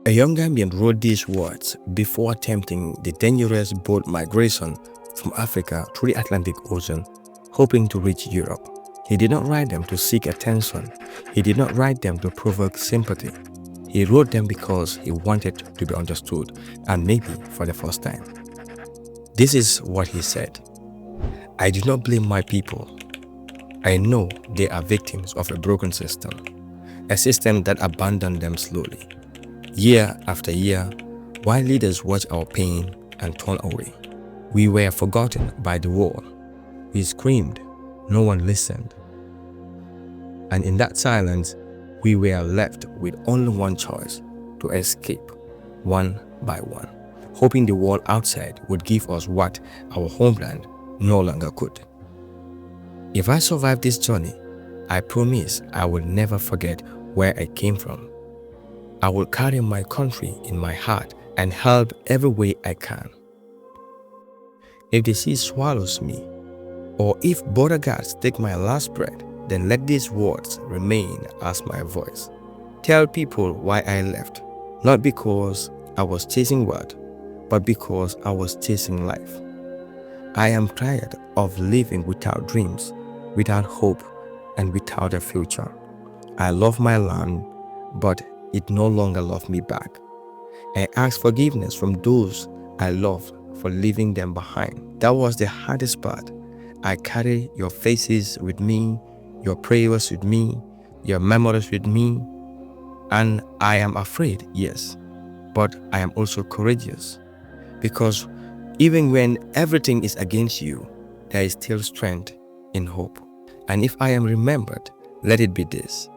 A young Gambian wrote these words before attempting the dangerous boat migration from Africa through the Atlantic Ocean, hoping to reach Europe. He did not write them to seek attention. He did not write them to provoke sympathy. He wrote them because he wanted to be understood, and maybe for the first time. This is what he said. I do not blame my people. I know they are victims of a broken system, a system that abandoned them slowly, year after year, while leaders watch our pain and turn away. We were forgotten by the war. We screamed, no one listened. And in that silence, we were left with only one choice: to escape, one by one, hoping the world outside would give us what our homeland no longer could. If I survive this journey, I promise I will never forget where I came from. I will carry my country in my heart and help every way I can. If the sea swallows me, or if border guards take my last breath, then let these words remain as my voice. Tell people why I left, not because I was chasing wealth, but because I was chasing life. I am tired of living without dreams, without hope, and without a future. I love my land, but it no longer loves me back. I ask forgiveness from those I loved for leaving them behind. That was the hardest part. I carry your faces with me, your prayers with me, your memories with me, and I am afraid, yes, but I am also courageous, because even when everything is against you, there is still strength in hope. And if I am remembered, let it be this: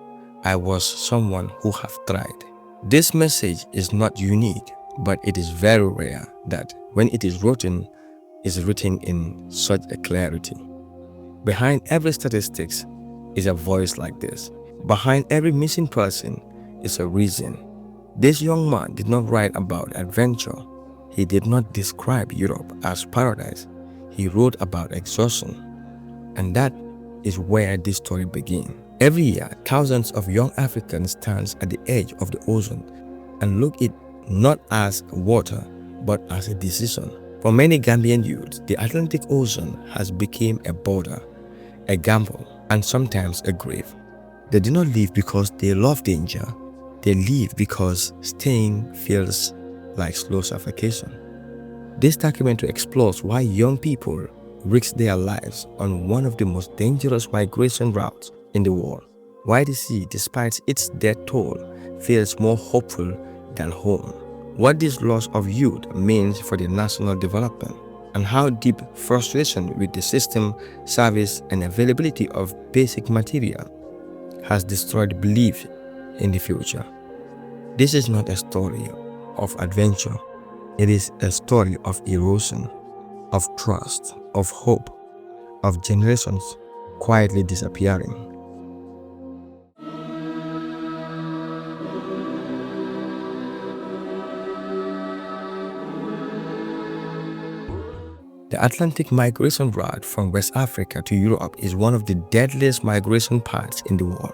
I was someone who have tried. This message is not unique, but it is very rare that when it is written in such a clarity. Behind every statistics is a voice like this. Behind every missing person is a reason. This young man did not write about adventure. He did not describe Europe as paradise. He wrote about exhaustion. And that is where this story begins. Every year, thousands of young Africans stand at the edge of the ocean and look it not as water, but as a decision. For many Gambian youths, the Atlantic Ocean has become a border, a gamble, and sometimes a grave. They do not leave because they love danger. They leave because staying feels like slow suffocation. This documentary explores why young people risk their lives on one of the most dangerous migration routes in the world. Why the sea, despite its death toll, feels more hopeful than home. What this loss of youth means for the national development, and how deep frustration with the system, service, and availability of basic material has destroyed belief in the future. This is not a story of adventure. It is a story of erosion, of trust, of hope, of generations quietly disappearing. The Atlantic migration route from West Africa to Europe is one of the deadliest migration paths in the world.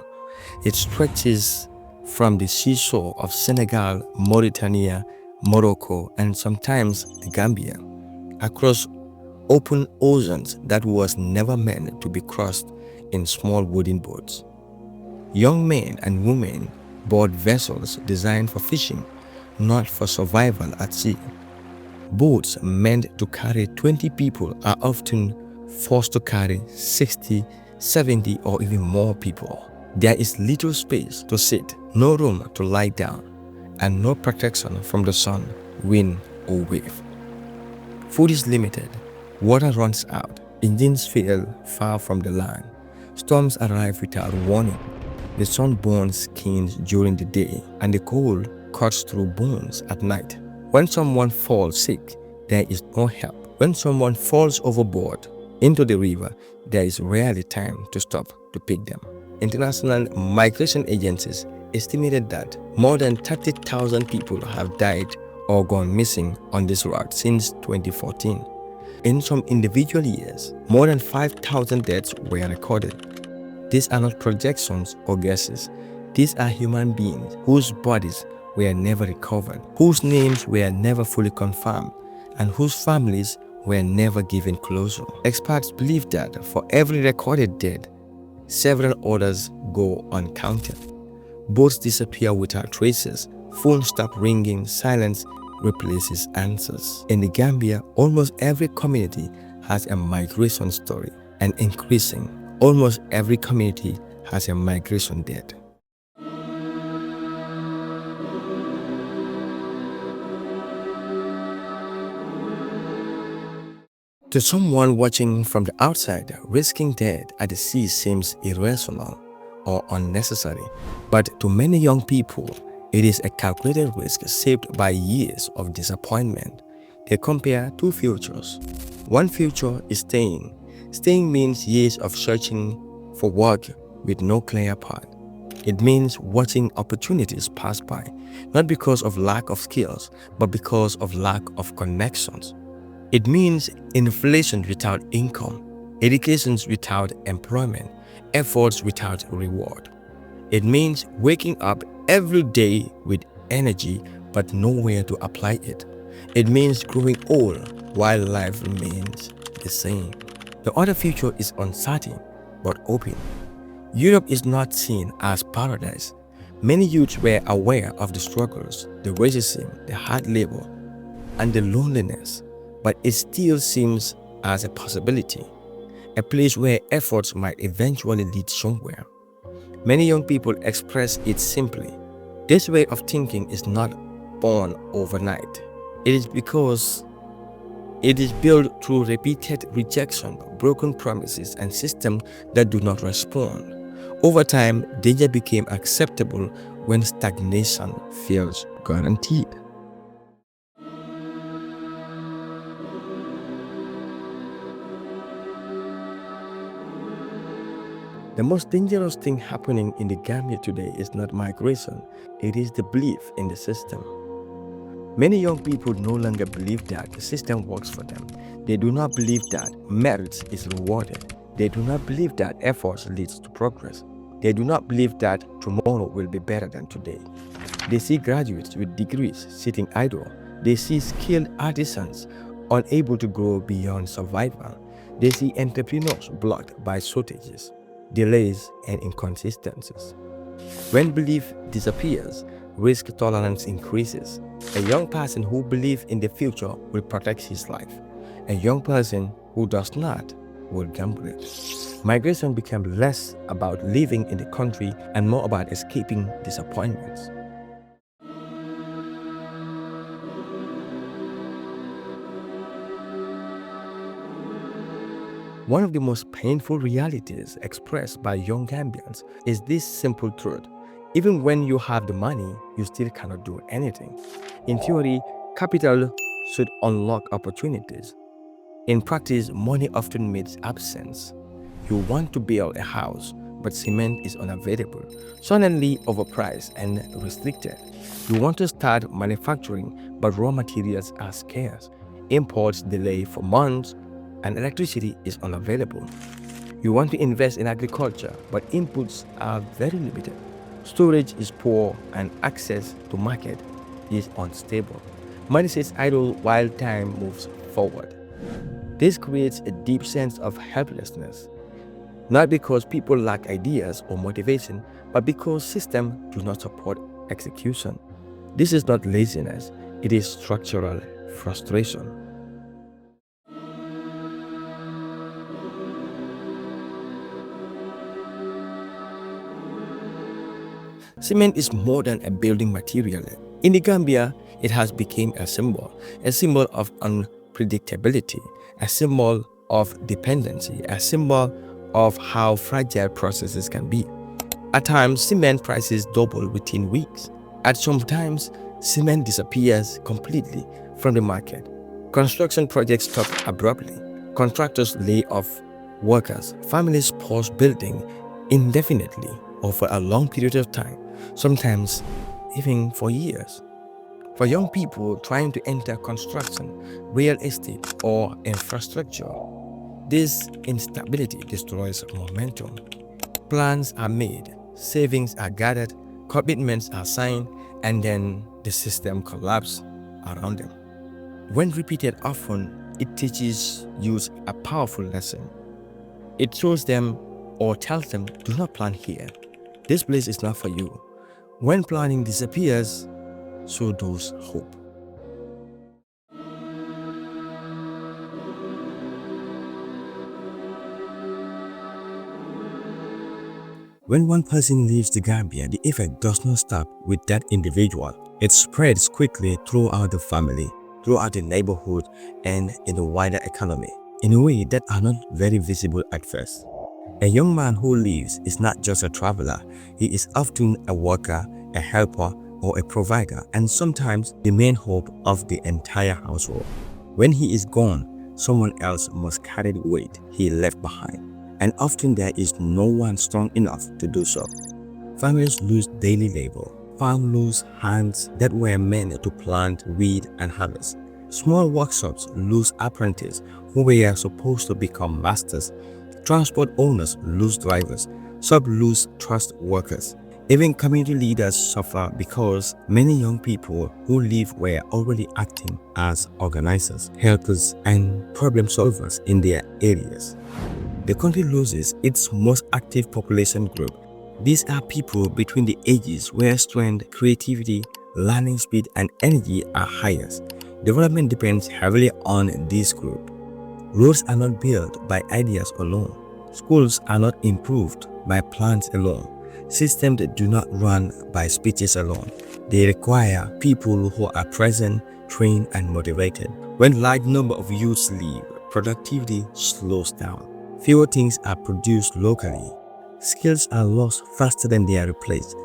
It stretches from the seashore of Senegal, Mauritania, Morocco, and sometimes the Gambia, across open oceans that was never meant to be crossed in small wooden boats. Young men and women board vessels designed for fishing, not for survival at sea. Boats meant to carry 20 people are often forced to carry 60, 70, or even more people. There is little space to sit, no room to lie down, and no protection from the sun, wind, or wave. Food is limited, water runs out, engines fail far from the land, storms arrive without warning, the sun burns skins during the day, and the cold cuts through bones at night. When someone falls sick, there is no help. When someone falls overboard into the river, there is rarely time to stop to pick them. International migration agencies estimated that more than 30,000 people have died or gone missing on this route since 2014. In some individual years, more than 5,000 deaths were recorded. These are not projections or guesses. These are human beings whose bodies were never recovered, whose names were never fully confirmed, and whose families were never given closure. Experts believe that for every recorded death, several others go uncounted. Boats disappear without traces, phones stop ringing, silence replaces answers. In the Gambia, almost every community has a migration story, and increasing. Almost every community has a migration debt. To someone watching from the outside, risking death at the sea seems irrational or unnecessary. But to many young people, it is a calculated risk shaped by years of disappointment. They compare two futures. One future is staying. Staying means years of searching for work with no clear path. It means watching opportunities pass by, not because of lack of skills, but because of lack of connections. It means inflation without income, educations without employment, efforts without reward. It means waking up every day with energy but nowhere to apply it. It means growing old while life remains the same. The other future is uncertain but open. Europe is not seen as paradise. Many youths were aware of the struggles, the racism, the hard labor, and the loneliness, but it still seems as a possibility, a place where efforts might eventually lead somewhere. Many young people express it simply. This way of thinking is not born overnight. It is because it is built through repeated rejection, broken promises, and systems that do not respond. Over time, danger became acceptable when stagnation feels guaranteed. The most dangerous thing happening in the Gambia today is not migration, it is the belief in the system. Many young people no longer believe that the system works for them. They do not believe that merit is rewarded. They do not believe that effort leads to progress. They do not believe that tomorrow will be better than today. They see graduates with degrees sitting idle. They see skilled artisans unable to grow beyond survival. They see entrepreneurs blocked by shortages, delays, and inconsistencies. When belief disappears, risk tolerance increases. A young person who believes in the future will protect his life. A young person who does not will gamble it. Migration became less about living in the country and more about escaping disappointments. One of the most painful realities expressed by young Gambians is this simple truth. Even when you have the money, you still cannot do anything. In theory, capital should unlock opportunities. In practice, money often means absence. You want to build a house, but cement is unavailable, suddenly overpriced and restricted. You want to start manufacturing, but raw materials are scarce. Imports delay for months, and electricity is unavailable. You want to invest in agriculture, but inputs are very limited. Storage is poor and access to market is unstable. Money sits idle while time moves forward. This creates a deep sense of helplessness, not because people lack ideas or motivation, but because systems do not support execution. This is not laziness, it is structural frustration. Cement is more than a building material. In the Gambia, it has become a symbol of unpredictability, a symbol of dependency, a symbol of how fragile processes can be. At times, cement prices double within weeks. At some times, cement disappears completely from the market. Construction projects stop abruptly. Contractors lay off workers. Families pause building indefinitely or for a long period of time, sometimes even for years. For young people trying to enter construction, real estate, or infrastructure, this instability destroys momentum. Plans are made, savings are gathered, commitments are signed, and then the system collapses around them. When repeated often, it teaches youth a powerful lesson. It shows them or tells them, do not plan here. This place is not for you. When planning disappears, so does hope. When one person leaves the Gambia, the effect does not stop with that individual. It spreads quickly throughout the family, throughout the neighborhood, and in the wider economy, in a way that are not very visible at first. A young man who leaves is not just a traveler, he is often a worker, a helper, or a provider, and sometimes the main hope of the entire household. When he is gone, someone else must carry the weight he left behind, and often there is no one strong enough to do so. Families lose daily labor. Farms lose hands that were meant to plant, weed, and harvest. Small workshops lose apprentices who were supposed to become masters. Transport owners lose drivers. Some lose trust workers. Even community leaders suffer because many young people who leave were already acting as organizers, helpers, and problem solvers in their areas. The country loses its most active population group. These are people between the ages where strength, creativity, learning speed, and energy are highest. Development depends heavily on this group. Roads are not built by ideas alone. Schools are not improved by plans alone. Systems do not run by speeches alone. They require people who are present, trained, and motivated. When large number of youths leave, productivity slows down. Fewer things are produced locally. Skills are lost faster than they are replaced.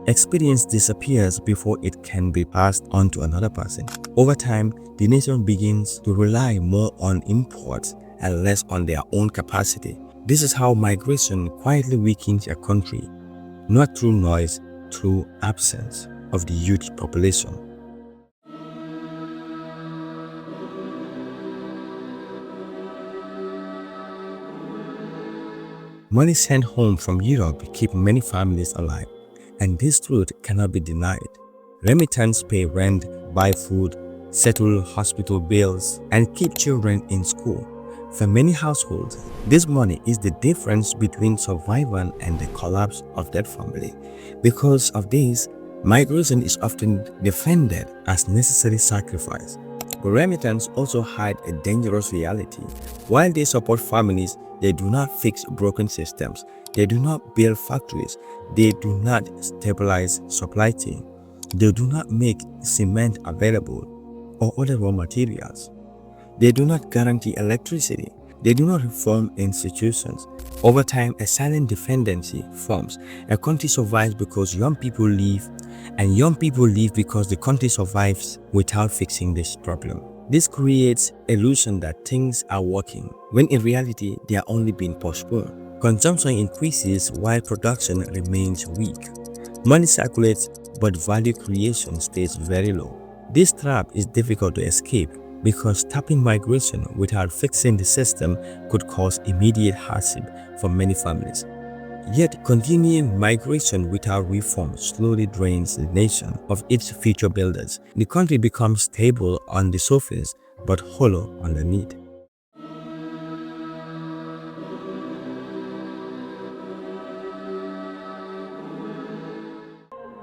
Experience disappears before it can be passed on to another person. Over time, the nation begins to rely more on imports and less on their own capacity. This is how migration quietly weakens a country, not through noise, through absence of the youth population. Money sent home from Europe keep many families alive, and this truth cannot be denied. Remittance pay rent, buy food, settle hospital bills, and keep children in school. For many households, this money is the difference between survival and the collapse of that family. Because of this, migration is often defended as necessary sacrifice. But remittance also hide a dangerous reality. While they support families, they do not fix broken systems. They do not build factories. They do not stabilize supply chain. They do not make cement available or other raw materials. They do not guarantee electricity. They do not reform institutions. Over time, a silent dependency forms. A country survives because young people leave, and young people leave because the country survives without fixing this problem. This creates illusion that things are working, when in reality they are only being postponed. Consumption increases while production remains weak. Money circulates, but value creation stays very low. This trap is difficult to escape because stopping migration without fixing the system could cause immediate hardship for many families. Yet, continuing migration without reform slowly drains the nation of its future builders. The country becomes stable on the surface but hollow underneath.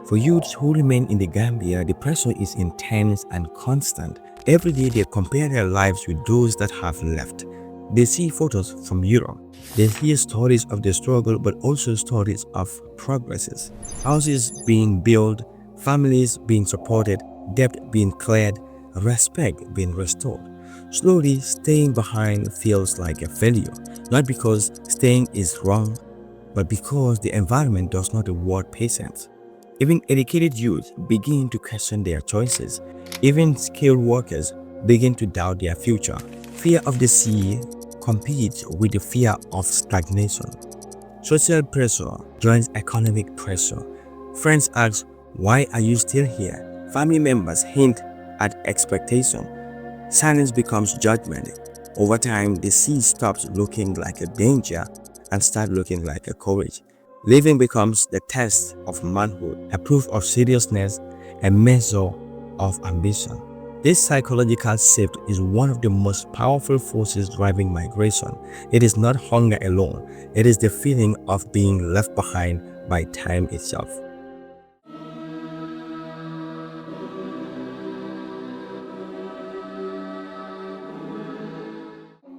For youths who remain in the Gambia, the pressure is intense and constant. Every day they compare their lives with those that have left. They see photos from Europe. They hear stories of the struggle, but also stories of progresses. Houses being built, families being supported, debt being cleared, respect being restored. Slowly, staying behind feels like a failure, not because staying is wrong, but because the environment does not reward patience. Even educated youth begin to question their choices. Even skilled workers begin to doubt their future. Fear of the sea competes with the fear of stagnation. Social pressure joins economic pressure. Friends ask, "Why are you still here?" Family members hint at expectation. Silence becomes judgment. Over time, the sea stops looking like a danger and starts looking like a courage. Living becomes the test of manhood, a proof of seriousness, a measure of ambition. This psychological shift is one of the most powerful forces driving migration. It is not hunger alone, it is the feeling of being left behind by time itself.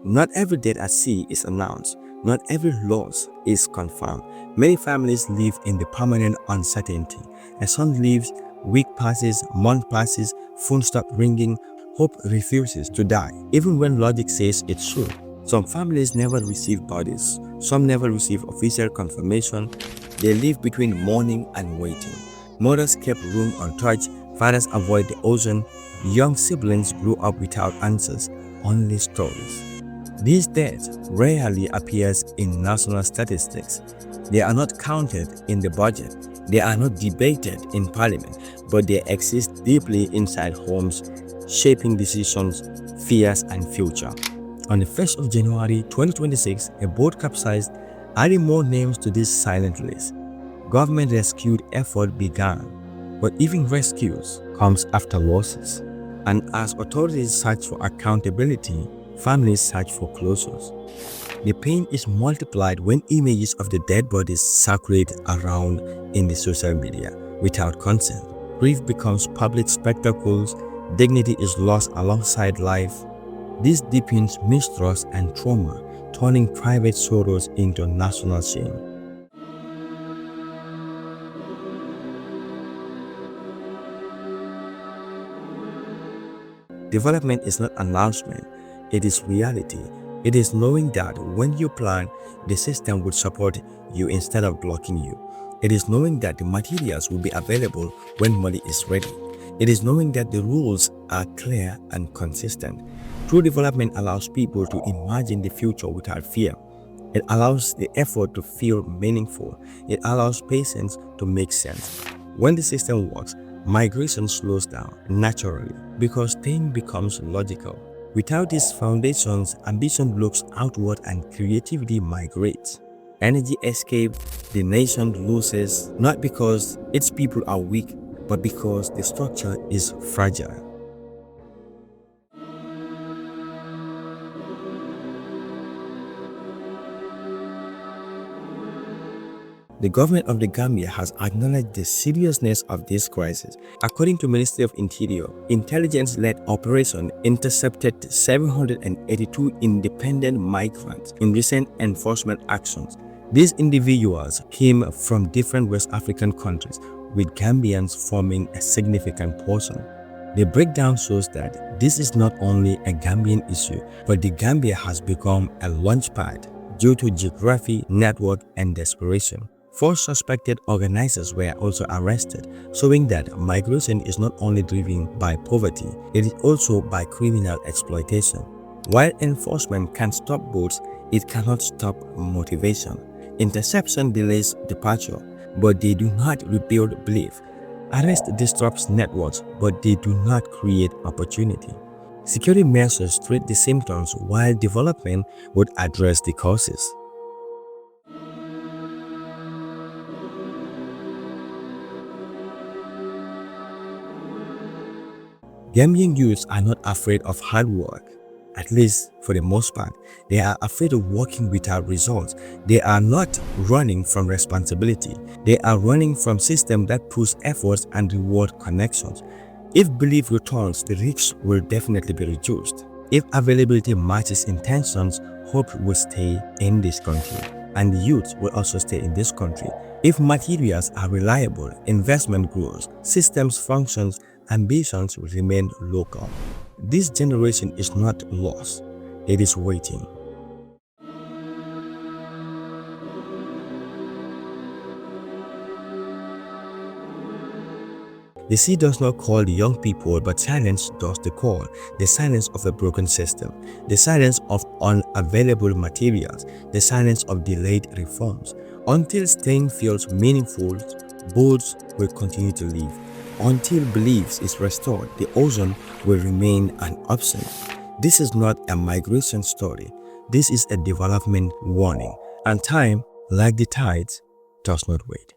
Not every death at sea is announced. Not every loss is confirmed. Many families live in the permanent uncertainty. A son leaves, week passes, month passes, phone stop ringing, hope refuses to die, even when logic says it should. Some families never receive bodies. Some never receive official confirmation. They live between mourning and waiting. Mothers kept room untouched. Fathers avoid the ocean. Young siblings grew up without answers, only stories. These deaths rarely appears in national statistics. They are not counted in the budget. They are not debated in parliament, but they exist deeply inside homes, shaping decisions, fears, and future. On the 1st of January 2026, a boat capsized, adding more names to this silent list. Government rescue effort began, but even rescues comes after losses. And as authorities search for accountability, families search for closures. The pain is multiplied when images of the dead bodies circulate around in the social media without consent. Grief becomes public spectacles, dignity is lost alongside life. This deepens mistrust and trauma, turning private sorrows into national shame. Development is not announcement, it is reality. It is knowing that when you plan, the system will support you instead of blocking you. It is knowing that the materials will be available when money is ready. It is knowing that the rules are clear and consistent. True development allows people to imagine the future without fear. It allows the effort to feel meaningful. It allows patience to make sense. When the system works, migration slows down naturally because staying becomes logical. Without these foundations, ambition looks outward and creativity migrates. Energy escapes, the nation loses, not because its people are weak, but because the structure is fragile. The government of the Gambia has acknowledged the seriousness of this crisis. According to Ministry of Interior, intelligence-led operation intercepted 782 independent migrants in recent enforcement actions. These individuals came from different West African countries, with Gambians forming a significant portion. The breakdown shows that this is not only a Gambian issue, but the Gambia has become a launchpad due to geography, network, and desperation. 4 suspected organizers were also arrested, showing that migration is not only driven by poverty, it is also by criminal exploitation. While enforcement can stop boats, it cannot stop motivation. Interception delays departure, but they do not rebuild belief. Arrest disrupts networks, but they do not create opportunity. Security measures treat the symptoms while development would address the causes. Gambian youths are not afraid of hard work, at least for the most part. They are afraid of working without results. They are not running from responsibility. They are running from systems that push efforts and reward connections. If belief returns, the risks will definitely be reduced. If availability matches intentions, hope will stay in this country, and the youth will also stay in this country. If materials are reliable, investment grows, systems functions, ambitions will remain local. This generation is not lost, it is waiting. The sea does not call the young people, but silence does the call. The silence of a broken system, the silence of unavailable materials, the silence of delayed reforms. Until staying feels meaningful, boats will continue to live. Until beliefs is restored, the ocean will remain an option. This is not a migration story. This is a development warning. And time, like the tides, does not wait.